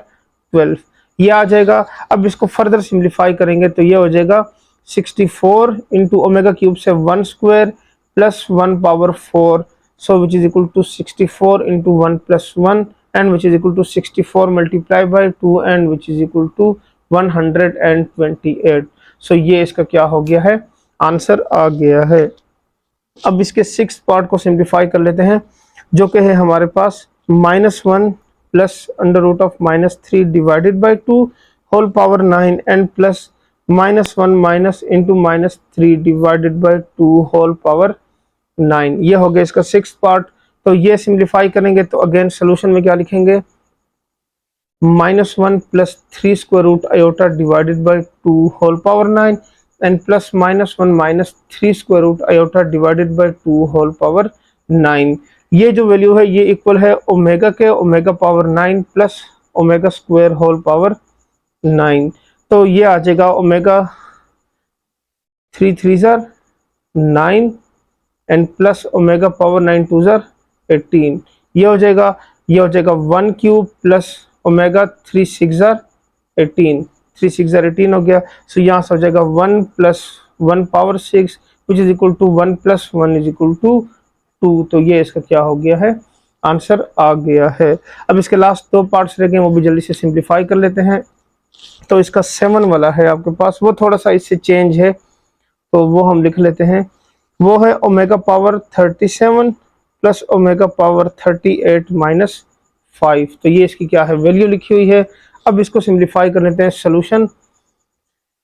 A: 12 ये आ जाएगा। अब इसको फर्दर सिंप्लीफाई करेंगे तो ये हो जाएगा 64 इंटू ओमेगा क्यूब से 1 square plus 1 power 4, so which is equal to 64 into 1 plus 1 and which is equal to 64 multiply by 2 and which is equal to 128। So ये इसका क्या हो गया है, आंसर आ गया है। अब इसके 6 पार्ट को सिंप्लीफाई कर लेते हैं, जो कि है हमारे पास -1 plus under root of -3 divided by 2 whole power 9 and plus -1 minus into -3 divided by 2 whole power 9। ये हो गया इसका 6 पार्ट। तो ये सिंप्लीफाई करेंगे तो अगेन सोल्यूशन में क्या लिखेंगे, -1 plus 3 square root iota divided by 2 whole power 9 and plus -1 minus 3 square root iota divided by 2 whole power 9। ये जो वैल्यू है ये इक्वल है ओमेगा के omega power 9 plus omega square whole power 9। तो ये आ जाएगा ओमेगा 3 3 ज़ा 9 एंड प्लस ओमेगा पावर 9 2 ज़ा 18। ये हो जाएगा 1 क्यूब प्लस ओमेगा 3 6 ज़ा 18, 3 6 ज़ा 18 हो गया। सो यहाँ से हो जाएगा 1 plus 1 power 6 which is equal to 1 plus 1 is equal to 2। तो ये इसका क्या हो गया है, आंसर आ गया है। अब इसके लास्ट 2 पार्ट्स रह गए, वो भी जल्दी से सिंप्लीफाई कर लेते हैं। तो इसका 7 वाला है आपके पास, वो थोड़ा सा इससे चेंज है तो वो हम लिख लेते हैं। वो है omega power 37 plus omega power 38 minus 5। तो ये इसकी क्या है, वैल्यू लिखी हुई है। अब इसको सिंप्लीफाई कर लेते हैं। सोल्यूशन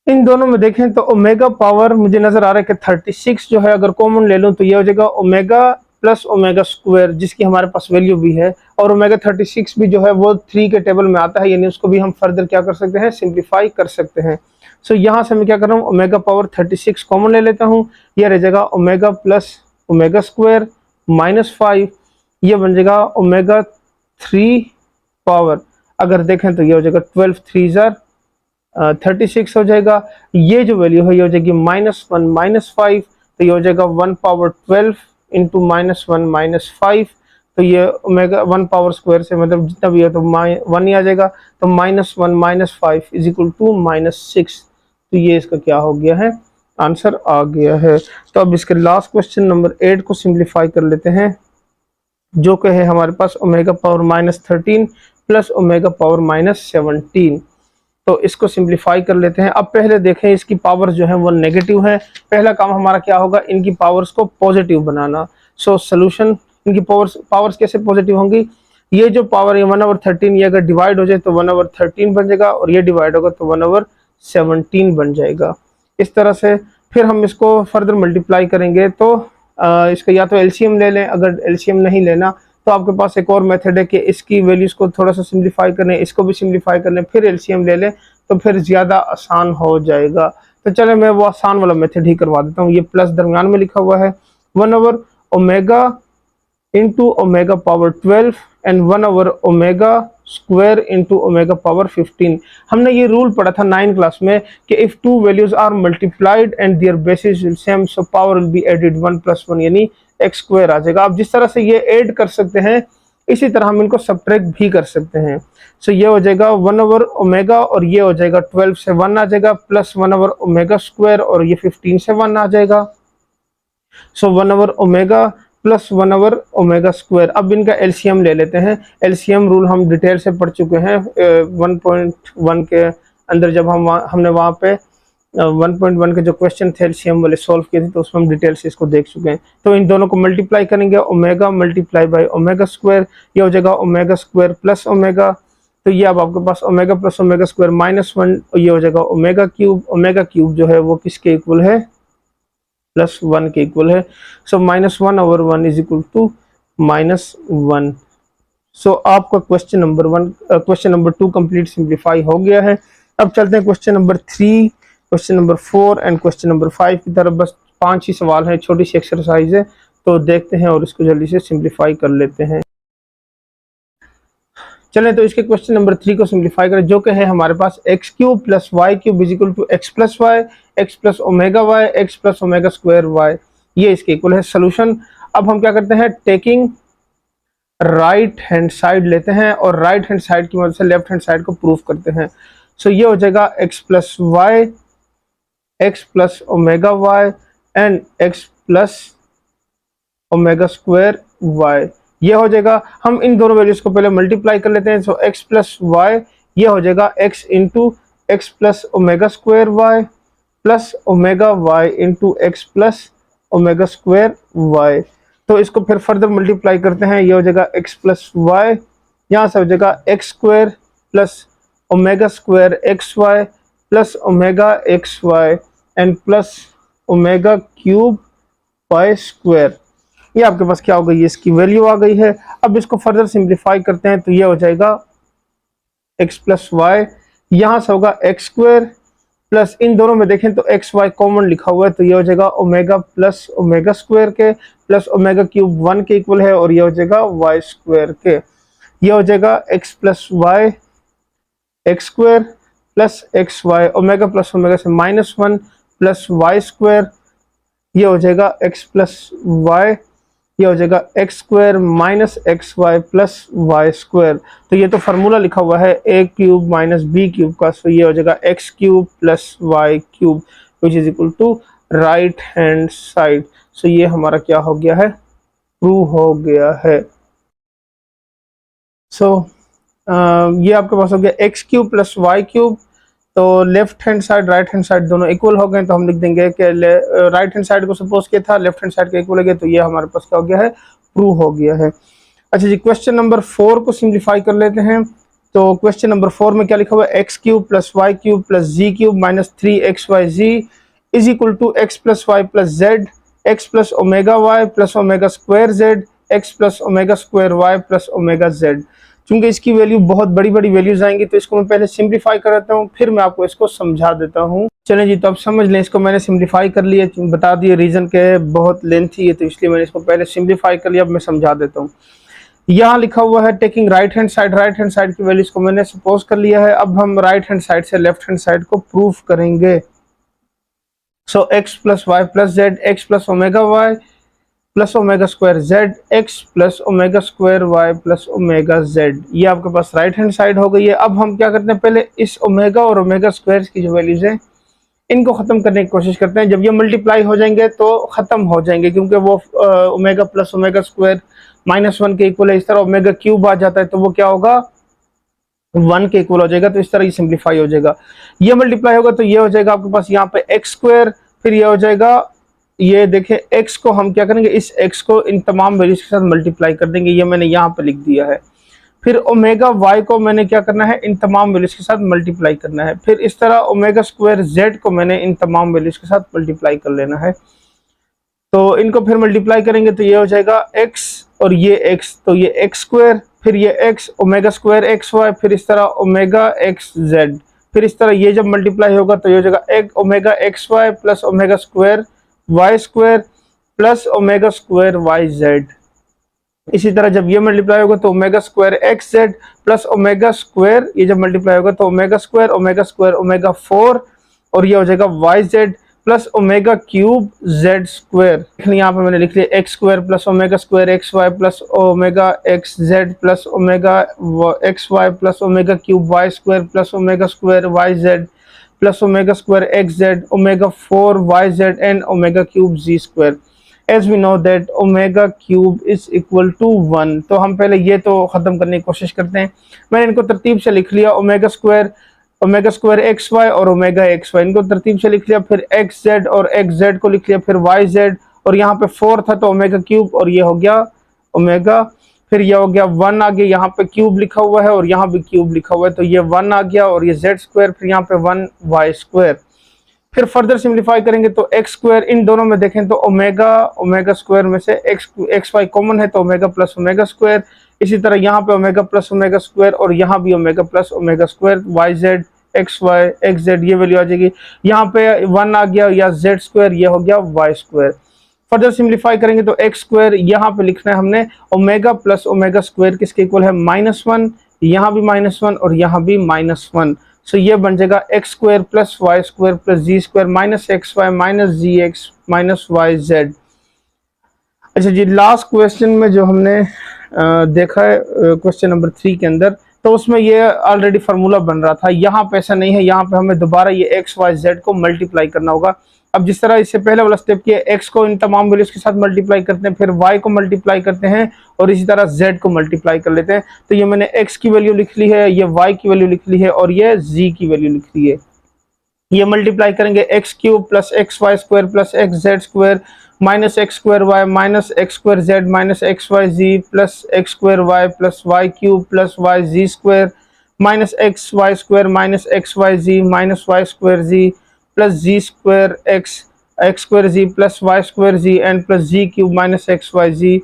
A: इन दोनों में देखें तो ओमेगा पावर मुझे नजर आ रहा है कि 36 जो है अगर कॉमन ले लूं तो ये हो जाएगा ओमेगा प्लस ओमेगा स्क्वायर, जिसकी हमारे पास वैल्यू भी है, और ओमेगा 36 भी जो है वो 3 के टेबल में आता है, यानी उसको भी हम फर्दर क्या कर सकते हैं, सिंप्लीफाई कर सकते हैं। सो यहाँ से मैं क्या कर रहा हूँ, ओमेगा पावर 36 कॉमन ले लेता हूँ, यह रह जाएगा ओमेगा प्लस ओमेगा स्क्वायर -5, ये बन जाएगा ओमेगा 3 पावर, अगर देखें तो ये हो जाएगा 12 3 ज़ा 36 हो जाएगा। ये जो वैल्यू है ये हो जाएगी -1 -5, तो ये हो जाएगा 1 पावर 12 इंटू -1 -5। तो ये ओमेगा 1 पावर स्क्वायर से मतलब जितना भी है तो 1 ही आ जाएगा। तो -1 -5 इज इक्वल टू -6। तो ये इसका क्या हो गया है, आंसर आ गया है। तो अब इसके लास्ट क्वेश्चन नंबर 8 को सिंप्लीफाई कर लेते हैं, जो कि है हमारे पास omega power -13 plus omega power -17। तो इसको सिंप्लीफाई कर लेते हैं। अब पहले देखें इसकी पावर्स जो है वो नेगेटिव है। पहला काम हमारा क्या होगा, इनकी पावर्स को पॉजिटिव बनाना। सो सोल्यूशन, इनकी पावर्स कैसे पॉजिटिव होंगी, ये जो पावर है 1/13 ये अगर डिवाइड हो जाए तो 1/13 बन जाएगा, और ये डिवाइड होगा तो 1/17 बन जाएगा। इस तरह से फिर हम इसको फर्दर मल्टीप्लाई करेंगे तो इसका या तो एलसीएम ले लें, अगर एलसीएम नहीं लेना तो आपके पास एक और मेथड है कि इसकी वैल्यूज को थोड़ा सा सिंप्लीफाई करने, इसको भी सिंप्लीफाई कर लें, फिर एलसीएम ले लें, तो फिर ज़्यादा आसान हो जाएगा। तो चले मैं वो आसान वाला मेथड ही करवा देता हूँ। ये प्लस दरमियान में लिखा हुआ है, 1/ओमेगा इंटू ओमेगा पावर 12 एंड 1/ओमेगा स्क्वायर इंटू ओमेगा पावर 15। हमने ये रूल पढ़ा था 9 क्लास में कि if two values are multiplied and their bases will same so power will be added 1 + 1 यानी x स्क्वायर आ जाएगा। आप जिस तरह से ये ऐड कर सकते हैं इसी तरह हम इनको सब्ट्रैक्ट भी कर सकते हैं। सो ये हो जाएगा 1/ओमेगा और ये हो जाएगा 12 से 1 आ जाएगा, प्लस 1/ओमेगा स्क्वायर और ये 15 से 1 आ जाएगा। सो 1/ओमेगा प्लस 1/ओमेगा स्क्वायर। अब इनका एलसीएम ले लेते हैं। एलसीएम रूल हम डिटेल से पढ़ चुके हैं 1.1 के अंदर, जब हमने वहाँ पे 1.1 के जो क्वेश्चन थे एलसीएम वाले सॉल्व किए थे तो उसमें हम डिटेल से इसको देख चुके हैं। तो इन दोनों को मल्टीप्लाई करेंगे, omega multiply by omega square, ये हो जाएगा ओमेगा स्क्वायर प्लस ओमेगा। तो ये अब आपके पास ओमेगा प्लस ओमेगा स्क्वायर -1, ये हो जाएगा ओमेगा क्यूब। ओमेगा क्यूब जो है वो किसके इक्वल है, +1 के इक्वल है। सो -1/1 इज इक्वल टू -1। सो आपका क्वेश्चन नंबर 2 कंप्लीट सिंप्लीफाई हो गया है। अब चलते हैं question number 3, question number 4 and question number 5 की तरफ। बस 5 ही सवाल है, छोटी सी एक्सरसाइज है, तो देखते हैं और इसको जल्दी से सिंप्लीफाई कर लेते हैं। चलें तो इसके क्वेश्चन नंबर 3 को सिंप्लीफाई करें, जो कि है हमारे पास X cube plus Y cube is equal to x plus Y, x plus omega Y, x plus omega square Y, ये इसके इक्वल है। सोल्यूशन, अब हम क्या करते हैं, टेकिंग राइट हैंड साइड लेते हैं और राइट हैंड साइड की मदद से लेफ्ट हैंड साइड को प्रूफ करते हैं। सो ये हो जाएगा x plus Y, x plus omega y and x plus omega square Y, ये हो जाएगा। हम इन दोनों वैल्यूज को पहले मल्टीप्लाई कर लेते हैं। सो एक्स प्लस वाई ये हो जाएगा x into x plus omega square y plus omega y into x plus omega square y. तो इसको फिर फर्दर मल्टीप्लाई करते हैं, ये हो जाएगा एक्स प्लस वाई, यहाँ से हो जाएगा x square plus omega square x Y plus omega x y and plus omega cube y square. ये आपके पास क्या हो गई है, इसकी वैल्यू आ गई है। अब इसको फर्दर सिंप्लीफाई करते हैं तो ये हो जाएगा एक्स प्लस वाई, यहाँ से होगा एक्स स्क्वायर प्लस, इन दोनों में देखें तो एक्स वाई कॉमन लिखा हुआ है, तो ये हो जाएगा ओमेगा प्लस ओमेगा स्क्वायर के प्लस ओमेगा क्यूब 1 के इक्वल है, और ये हो जाएगा वाई स्क्वायर के। ये हो जाएगा x plus Y x square plus x y, omega plus omega से -1 प्लस वाई स्क्वायर, ये हो जाएगा एक्स प्लस वाई, ये हो जाएगा x square minus x Y plus Y square. तो ये तो फार्मूला लिखा हुआ है A cube minus B cube का, सो ये हो जाएगा x cube plus Y cube which is equal to right hand side. So ये हमारा क्या हो गया है, प्रूव हो गया है। सो ये आपके पास हो गया x cube plus Y cube. तो left hand side right hand side दोनों इक्वल हो गए, तो हम लिख देंगे कि राइट हैंड साइड को सपोज किया था लेफ्ट हैंड साइड के इक्वल हो गया, तो ये हमारे पास क्या हो गया है, प्रूव हो गया है। अच्छा जी, क्वेश्चन नंबर 4 को सिंप्लीफाई कर लेते हैं। तो क्वेश्चन नंबर 4 में क्या लिखा हुआ है, x cube plus Y cube plus z cube minus 3xyz is equal to x plus y plus z, x plus omega y plus omega square z, x plus omega square y plus omega z. क्योंकि इसकी value बहुत बड़ी बड़ी values आएंगी, तो इसको मैं पहले सिंप्लीफाई कर देता हूँ, फिर मैं आपको इसको समझा देता हूँ। चलें जी, तो अब समझ लें, इसको मैंने सिंप्लीफाई कर लिया, बता दिए रीजन के बहुत लेंथी है, तो इसलिए मैंने इसको पहले सिंप्लीफाई कर लिया। अब मैं समझा देता हूँ। यहाँ लिखा हुआ है टेकिंग राइट हैंड साइड की वैल्यूज को मैंने सपोज कर लिया है। अब हम राइट हैंड साइड से लेफ्ट हैंड साइड को प्रूफ करेंगे। So x plus y plus z, x plus omega y plus omega square z, x plus omega square y plus omega z, ये आपके पास राइट हैंड साइड हो गई है। अब हम क्या करते हैं, पहले इस ओमेगा और ओमेगा स्क्वायर की जो वैल्यूज हैं इनको खत्म करने की कोशिश करते हैं। जब ये मल्टीप्लाई हो जाएंगे तो खत्म हो जाएंगे, क्योंकि वो ओमेगा प्लस ओमेगा स्क्वायर -1 के इक्वल है। इस तरह ओमेगा क्यूब आ जाता है तो वो क्या होगा, 1 के इक्वल हो जाएगा। तो इस तरह ये सिंप्लीफाई हो जाएगा। ये मल्टीप्लाई होगा तो ये हो जाएगा आपके पास यहाँ पे एक्स स्क्वायर, फिर ये हो जाएगा, ये देखें x को हम क्या करेंगे, इस x को इन तमाम वैल्यूज के साथ मल्टीप्लाई कर देंगे, ये मैंने यहाँ पे लिख दिया है। फिर ओमेगा y को मैंने क्या करना है, इन तमाम वैल्यूज के साथ मल्टीप्लाई करना है। फिर इस तरह ओमेगा स्क्वायर z को मैंने इन तमाम वैल्यूज के साथ मल्टीप्लाई कर लेना है। तो इनको फिर मल्टीप्लाई करेंगे तो ये हो जाएगा x और ये x, तो ये एक्स स्क्वायर, फिर ये x omega square x y, फिर इस तरह ओमेगा एक्स जेड, फिर इस तरह ये जब मल्टीप्लाई होगा तो ये हो जाएगा एक omega x Y plus omega square y square plus omega square y z. इसी तरह जब ये मल्टीप्लाई होगा तो omega square x z plus omega square, ये जब मल्टीप्लाई होगा तो ओमेगा स्क्वायर ओमेगा 4, और ये हो जाएगा y z plus omega cube z square. यहाँ पे मैंने लिख लिया x square plus omega square x Y plus omega x z plus omega x Y plus omega cube y square plus omega square y z plus omega square x z omega 4 y z and omega cube z square. As we know that omega cube is equal to 1। तो हम पहले ये तो खत्म करने की कोशिश करते हैं। मैंने इनको तरतीब से लिख लिया, ओमेगा स्क्वायर एक्स वाई और ओमेगा एक्स वाई, इनको तरतीब से लिख लिया। फिर एक्स जेड और एक्स जेड को लिख लिया, फिर वाई जेड, और यहाँ पे 4 था तो ओमेगा क्यूब, और ये हो गया ओमेगा, फिर ये हो गया 1 आ गया, यहाँ पे क्यूब लिखा हुआ है और यहाँ भी क्यूब लिखा हुआ है, तो ये 1 आ गया, और ये जेड स्क्वायर, फिर यहाँ पे 1 वाई स्क्वायर। फिर फर्दर सिंप्लीफाई करेंगे तो एक्स स्क्वायर, इन दोनों में देखें तो ओमेगा स्क्वायर में से एक्स वाई कॉमन है तो ओमेगा प्लस ओमेगा स्क्वायर, इसी तरह यहाँ पे ओमेगा प्लस ओमेगा स्क्वायर और यहाँ भी omega plus omega square, y z x y x z ये वैल्यू आ जाएगी। यहाँ पे 1 आ गया या जेड स्क्वायर, ये हो गया वाई स्क्वायर। फर्दर सिंप्लीफाई करेंगे तो एक्स स्क्वायर यहाँ पे लिखना है हमने ओमेगा प्लस ओमेगा स्क्वायर किसके इक्वल है -1, यहाँ भी -1 और यहाँ भी -1। सो ये बन जाएगा x square plus Y square plus z square minus x y minus z x minus y z. अच्छा जी, लास्ट क्वेश्चन में जो हमने देखा है क्वेश्चन नंबर 3 के अंदर, तो उसमें ये ऑलरेडी फार्मूला बन रहा था। यहाँ पे ऐसा नहीं है, यहाँ पे हमें दोबारा ये एक्स वाई जेड को मल्टीप्लाई करना होगा। अब जिस तरह इससे पहले वाला स्टेप किया, एक्स को इन तमाम वैल्यूज के साथ मल्टीप्लाई करते हैं, फिर वाई को मल्टीप्लाई करते हैं और इसी तरह जेड को मल्टीप्लाई कर लेते हैं। तो ये मैंने एक्स की वैल्यू लिख ली है, ये वाई की वैल्यू लिख ली है और ये जी की वैल्यू लिख ली है। ये मल्टीप्लाई करेंगे x cube plus x y square plus x z square minus x square y minus x square z minus x y z plus x square y plus Y cube plus y z square minus x y square minus x y z minus y square z plus z square x x square z plus Y square z and plus z cube minus x y z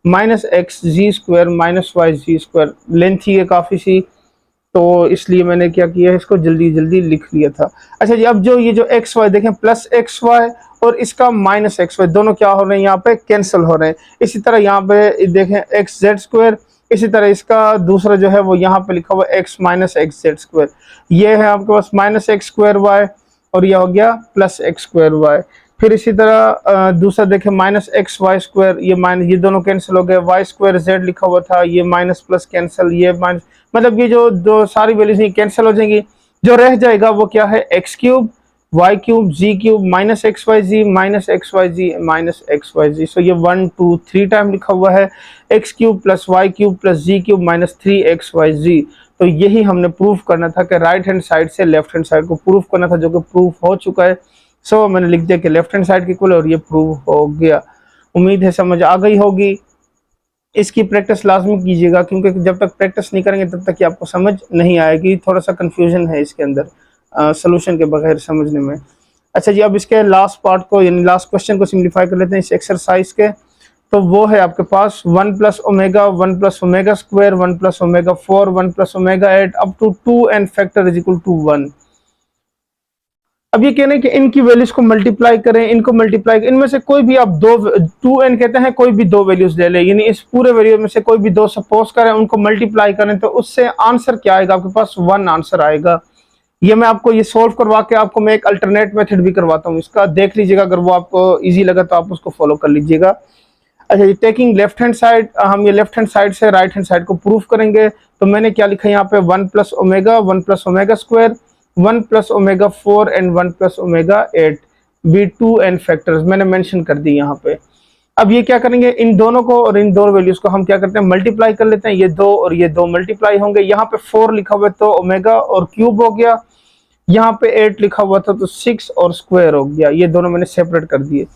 A: minus x ji square minus Y z square. Length ही है काफ़ी सी, तो इसलिए मैंने क्या किया है, इसको जल्दी जल्दी लिख लिया था। अच्छा जी, अब जो ये जो एक्स वाई देखें, प्लस एक्स वाई और इसका माइनस एक्स वाई दोनों क्या हो रहे हैं, यहाँ पे कैंसिल हो रहे हैं। इसी तरह यहाँ पे देखें एक्स जेड स्क्वायर, इसी तरह इसका दूसरा जो है वो यहाँ पे लिखा हुआ x minus x z square. ये है आपके पास माइनस एक्स स्क्वायर वाई और यह हो गया प्लस एक्स स्क्वायर वाई। फिर इसी तरह दूसरा देखें माइनस एक्स वाई स्क्वायर, ये माइनस, ये दोनों कैंसिल हो गए। वाई स्क्वायर जेड लिखा हुआ था, ये माइनस प्लस कैंसिल, ये माइनस, मतलब ये जो दो सारी वैल्यूज कैंसिल हो जाएंगी। जो रह जाएगा वो क्या है, x cube y cube z cube minus x y z minus x y z minus x y z. So ये 1 2 3 टाइम लिखा हुआ है, x cube plus Y cube plus z cube minus 3 x y z. तो यही हमने proof करना था कि राइट हैंड साइड से लेफ्ट हैंड साइड को प्रूफ करना था, जो कि प्रूफ हो चुका है। सो मैंने लिख दिया कि लेफ्ट हैंड साइड के इक्वल और ये प्रूफ हो गया। उम्मीद है समझ आ गई होगी। इसकी प्रैक्टिस लाजमी कीजिएगा, क्योंकि जब तक प्रैक्टिस नहीं करेंगे तब तक कि आपको समझ नहीं आएगी। थोड़ा सा कंफ्यूजन है इसके अंदर सॉल्यूशन के बगैर समझने में। अच्छा जी, अब इसके लास्ट पार्ट को यानी लास्ट क्वेश्चन को सिंप्लीफाई कर लेते हैं इस एक्सरसाइज के। तो वो है आपके पास 1 plus omega 1 plus omega square 1 plus omega 4 1 plus omega 8 up to 2 n factor is equal to 1। अब ये कहने कि इनकी वैल्यूज को मल्टीप्लाई करें, इनको मल्टीप्लाई, इनमें से कोई भी आप दो, 2n कहते हैं, कोई भी दो वैल्यूज ले लें, यानी इस पूरे वैल्यू में से कोई भी दो सपोज करें, उनको मल्टीप्लाई करें तो उससे आंसर क्या आएगा, आपके पास 1 आंसर आएगा। ये मैं आपको ये सोल्व करवा के आपको मैं एक अल्टरनेट मेथड भी करवाता हूँ, इसका देख लीजिएगा, अगर वो आपको ईजी लगा तो आप उसको फॉलो कर लीजिएगा। अच्छा जी, टेकिंग लेफ्ट हैंड साइड, हम ये लेफ्ट हैंड साइड से राइट हैंड साइड को प्रूफ करेंगे। तो मैंने क्या लिखा है यहाँ पे 1 plus omega square 1 plus omega 4 and 1 plus omega 8 be 2n factors मैंने मेंशन कर दी यहाँ पे। अब ये क्या करेंगे, इन दोनों को और इन दो वैल्यूज को हम क्या करते हैं, मल्टीप्लाई कर लेते हैं। ये दो और ये दो मल्टीप्लाई होंगे। यहाँ पे 4 लिखा हुआ है तो ओमेगा और क्यूब हो गया, यहाँ पे 8 लिखा हुआ था तो 6 और स्क्वायर हो गया। ये दोनों मैंने सेपरेट कर दिए।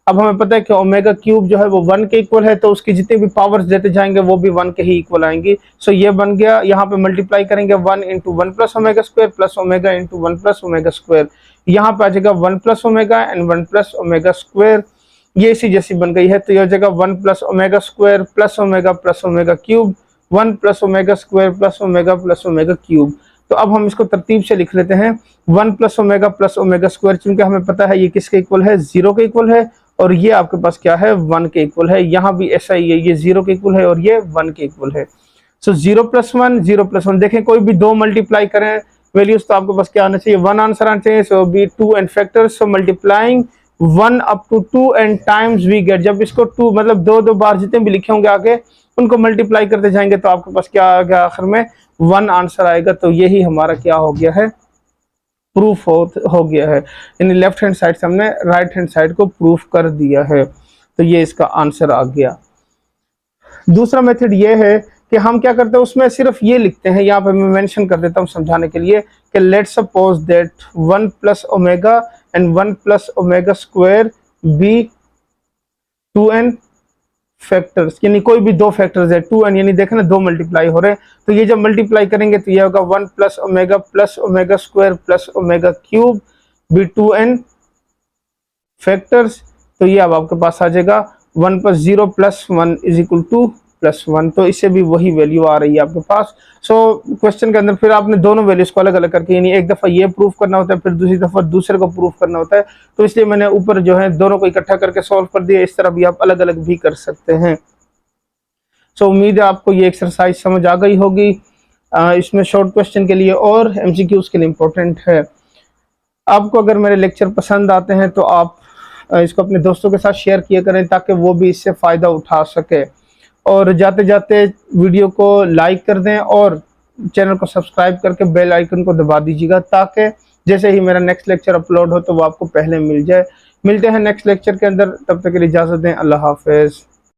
A: अब हमें पता है कि ओमेगा क्यूब जो है वो 1 के इक्वल है, तो उसकी जितनी भी पावर्स देते जाएंगे वो भी 1 के ही इक्वल आएंगी। सो ये बन गया, यहाँ पे मल्टीप्लाई करेंगे 1 into 1 plus omega square plus omega into 1 plus omega square. यहाँ पे आ जाएगा 1 plus omega and 1 plus omega square, ये इसी जैसी बन गई है। तो ये हो जाएगा 1 plus omega plus omega cube 1 plus omega cube. तो अब हम इसको तरतीब से लिख लेते हैं। 1 प्लस ओमेगा स्क्वायर, चूंकि हमें पता है ये किसके इक्वल है, 0 के इक्वल है, और ये आपके पास क्या है, 1 के इक्वल है। यहाँ भी ऐसा ही है, ये 0 के इक्वल है और ये 1 के इक्वल है। सो 0 प्लस 1 देखें, कोई भी दो मल्टीप्लाई करें वैल्यूज तो आपके पास क्या आना चाहिए, 1 आंसर आना चाहिए। So b 2 and factors, so multiplying 1 up to 2 and times we get, जब इसको 2 मतलब दो बार जितने भी लिखे होंगे आगे उनको मल्टीप्लाई करते जाएंगे तो आपके पास क्या आ गया, आखिर में 1 आंसर आएगा। तो यही हमारा क्या हो गया है, प्रूफ हो गया है। यानी लेफ्ट हैंड साइड से हमने राइट हैंड साइड को प्रूफ कर दिया है। तो ये इसका आंसर आ गया। दूसरा मेथड ये है कि हम क्या करते हैं, उसमें सिर्फ ये लिखते हैं, यहाँ पे मैं मेंशन कर देता हूँ समझाने के लिए कि let's suppose that 1 plus omega and 1 plus omega square be 2n factors, यानी कोई भी दो फैक्टर्स है 2n, यानी देखें ना दो मल्टीप्लाई हो रहे हैं। तो ये जब मल्टीप्लाई करेंगे तो ये होगा 1 plus omega square plus omega cube be 2n factors. तो ये अब आपके पास आ जाएगा 1 plus 0 plus 1 is equal to +1, तो इससे भी वही वैल्यू आ रही है आपके पास। सो क्वेश्चन के अंदर फिर आपने दोनों वैल्यूज को अलग अलग करके, यानी एक दफ़ा ये प्रूफ करना होता है, फिर दूसरी दफ़ा दूसरे को प्रूफ करना होता है, तो इसलिए मैंने ऊपर जो है दोनों को इकट्ठा करके सॉल्व कर दिया। इस तरह भी आप अलग अलग भी कर सकते हैं। सो उम्मीद है आपको ये एक्सरसाइज समझ आ गई होगी। इसमें शॉर्ट क्वेश्चन के लिए और एमसीक्यूज के लिए इम्पोर्टेंट है। आपको अगर मेरे लेक्चर पसंद आते हैं तो आप इसको अपने दोस्तों के साथ शेयर किया करें, ताकि वो भी इससे फ़ायदा उठा सके। और जाते जाते वीडियो को लाइक कर दें और चैनल को सब्सक्राइब करके बेल आइकन को दबा दीजिएगा, ताकि जैसे ही मेरा नेक्स्ट लेक्चर अपलोड हो तो वो आपको पहले मिल जाए। मिलते हैं नेक्स्ट लेक्चर के अंदर, तब तक के लिए इजाज़त दें। अल्लाह हाफ़िज़।